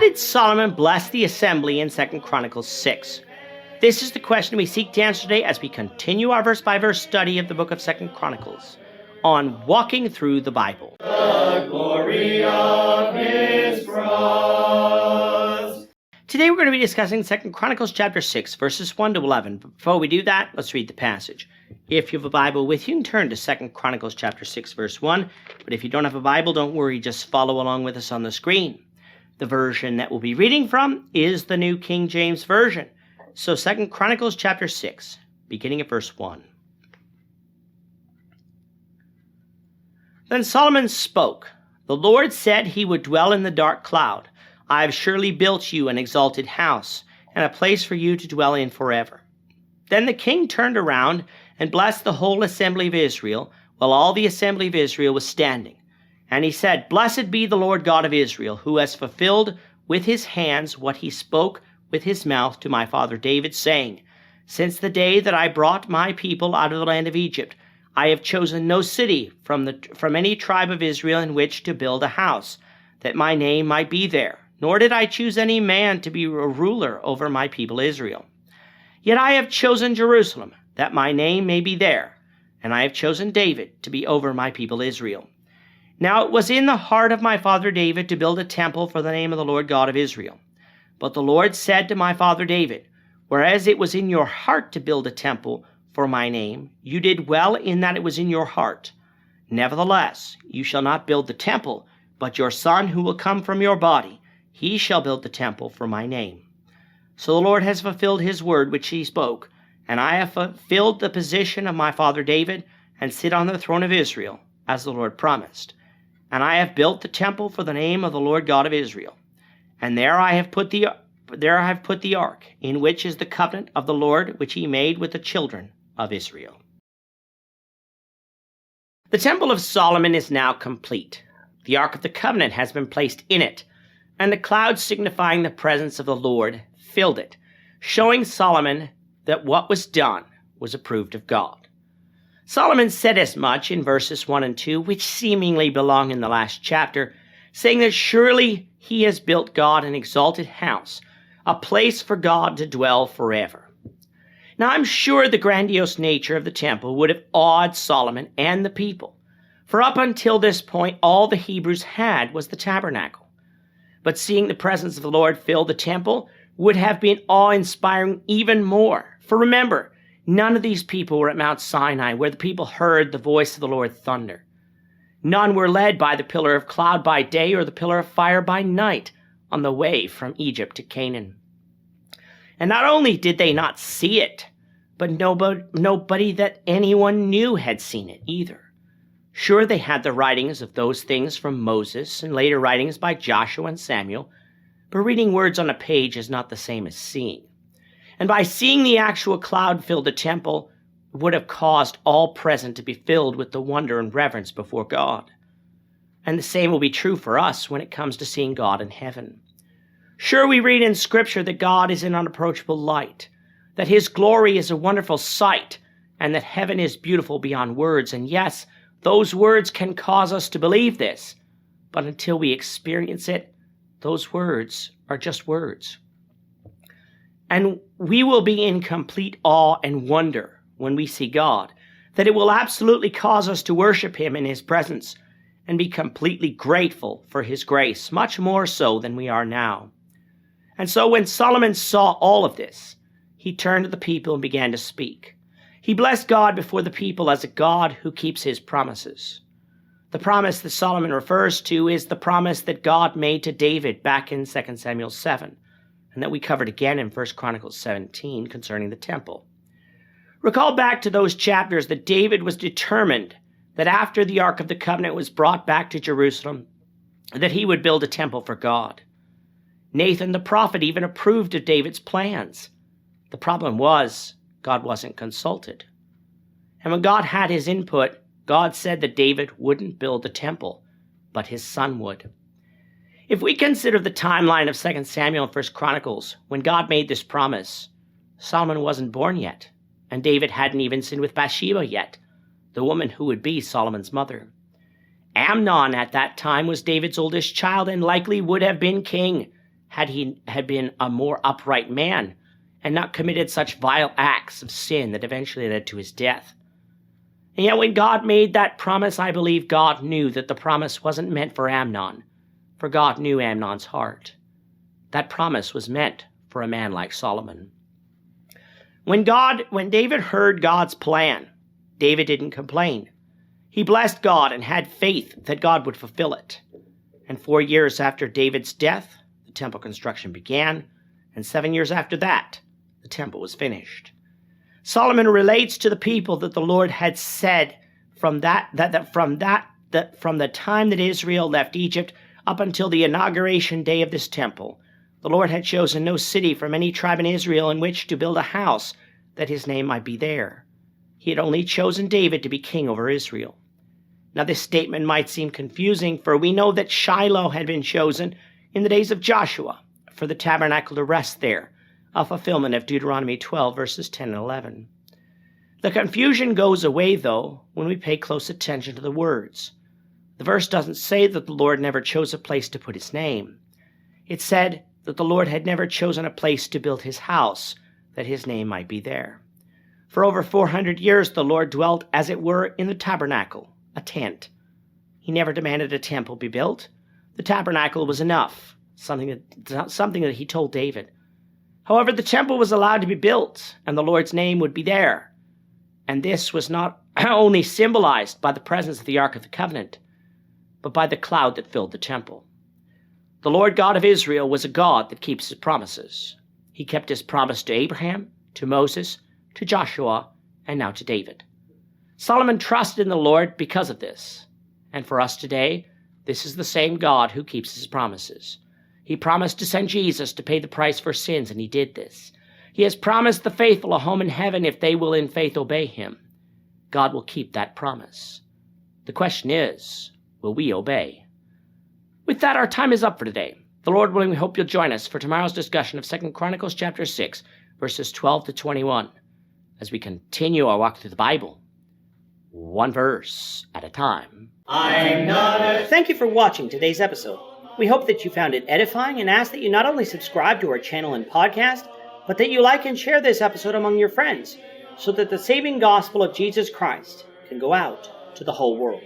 did Solomon bless the assembly in 2 Chronicles 6? This is the question we seek to answer today as we continue our verse-by-verse study of the book of 2 Chronicles on walking through the Bible. The glory of his cross. Today we're going to be discussing 2 Chronicles chapter 6, verses 1 to 11. But before we do that, let's read the passage. If you have a Bible with you, you can turn to 2 Chronicles chapter 6, verse 1. But if you don't have a Bible, don't worry, just follow along with us on the screen. The version that we'll be reading from is the New King James Version. So 2 Chronicles chapter 6, beginning at verse 1. Then Solomon spoke. The Lord said he would dwell in the dark cloud. I have surely built you an exalted house, and a place for you to dwell in forever. Then the king turned around and blessed the whole assembly of Israel, while all the assembly of Israel was standing. And he said, Blessed be the Lord God of Israel, who has fulfilled with his hands what he spoke with his mouth to my father David, saying, Since the day that I brought my people out of the land of Egypt, I have chosen no city from any tribe of Israel in which to build a house, that my name might be there. Nor did I choose any man to be a ruler over my people Israel. Yet I have chosen Jerusalem, that my name may be there, and I have chosen David to be over my people Israel. Now it was in the heart of my father David to build a temple for the name of the Lord God of Israel. But the Lord said to my father David, Whereas it was in your heart to build a temple for my name, you did well in that it was in your heart. Nevertheless, you shall not build the temple, but your son who will come from your body, he shall build the temple for my name. So the Lord has fulfilled his word which he spoke, and I have fulfilled the position of my father David, and sit on the throne of Israel, as the Lord promised. And I have built the temple for the name of the Lord God of Israel. And there I have put the ark, in which is the covenant of the Lord which he made with the children of Israel. The temple of Solomon is now complete. The ark of the covenant has been placed in it, and the cloud signifying the presence of the Lord filled it, showing Solomon that what was done was approved of God. Solomon said as much in verses 1 and 2, which seemingly belong in the last chapter, saying that surely he has built God an exalted house, a place for God to dwell forever. Now I'm sure the grandiose nature of the temple would have awed Solomon and the people, for up until this point all the Hebrews had was the tabernacle. But seeing the presence of the Lord fill the temple would have been awe-inspiring even more. For remember, none of these people were at Mount Sinai, where the people heard the voice of the Lord thunder. None were led by the pillar of cloud by day or the pillar of fire by night on the way from Egypt to Canaan. And not only did they not see it, but nobody that anyone knew had seen it either. Sure, they had the writings of those things from Moses and later writings by Joshua and Samuel, but reading words on a page is not the same as seeing. And by seeing the actual cloud fill the temple would have caused all present to be filled with the wonder and reverence before God. And the same will be true for us when it comes to seeing God in heaven. Sure, we read in Scripture that God is an unapproachable light, that his glory is a wonderful sight, and that heaven is beautiful beyond words. And yes, those words can cause us to believe this, but until we experience it, those words are just words. And we will be in complete awe and wonder when we see God, that it will absolutely cause us to worship him in his presence and be completely grateful for his grace, much more so than we are now. And so when Solomon saw all of this, he turned to the people and began to speak. He blessed God before the people as a God who keeps his promises. The promise that Solomon refers to is the promise that God made to David back in 2 Samuel 7, and that we covered again in 1 Chronicles 17 concerning the temple. Recall back to those chapters that David was determined that after the Ark of the Covenant was brought back to Jerusalem, that he would build a temple for God. Nathan the prophet even approved of David's plans. The problem was, God wasn't consulted. And when God had his input, God said that David wouldn't build the temple, but his son would. If we consider the timeline of 2 Samuel and 1 Chronicles, when God made this promise, Solomon wasn't born yet, and David hadn't even sinned with Bathsheba yet, the woman who would be Solomon's mother. Amnon at that time was David's oldest child and likely would have been king had been a more upright man and not committed such vile acts of sin that eventually led to his death. And yet when God made that promise, I believe God knew that the promise wasn't meant for Amnon, for God knew Amnon's heart. That promise was meant for a man like Solomon. When David heard God's plan, David didn't complain. He blessed God and had faith that God would fulfill it. And 4 years after David's death, the temple construction began, and 7 years after that, the temple was finished. Solomon relates to the people that the Lord had said from the time that Israel left Egypt up until the inauguration day of this temple, the Lord had chosen no city from any tribe in Israel in which to build a house that his name might be there. He had only chosen David to be king over Israel. Now this statement might seem confusing, for we know that Shiloh had been chosen in the days of Joshua for the tabernacle to rest there, a fulfillment of Deuteronomy 12, verses 10 and 11. The confusion goes away, though, when we pay close attention to the words. The verse doesn't say that the Lord never chose a place to put his name. It said that the Lord had never chosen a place to build his house, that his name might be there. For over 400 years the Lord dwelt, as it were, in the tabernacle, a tent. He never demanded a temple be built. The tabernacle was enough, something that he told David. However, the temple was allowed to be built, and the Lord's name would be there. And this was not only symbolized by the presence of the Ark of the Covenant, but by the cloud that filled the temple. The Lord God of Israel was a God that keeps his promises. He kept his promise to Abraham, to Moses, to Joshua, and now to David. Solomon trusted in the Lord because of this. And for us today, this is the same God who keeps his promises. He promised to send Jesus to pay the price for sins, and he did this. He has promised the faithful a home in heaven if they will in faith obey him. God will keep that promise. The question is, will we obey? With that, our time is up for today. The Lord willing, we hope you'll join us for tomorrow's discussion of 2 Chronicles chapter 6, verses 12 to 21, as we continue our walk through the Bible, one verse at a time. Thank you for watching today's episode. We hope that you found it edifying and ask that you not only subscribe to our channel and podcast, but that you like and share this episode among your friends, so that the saving gospel of Jesus Christ can go out to the whole world.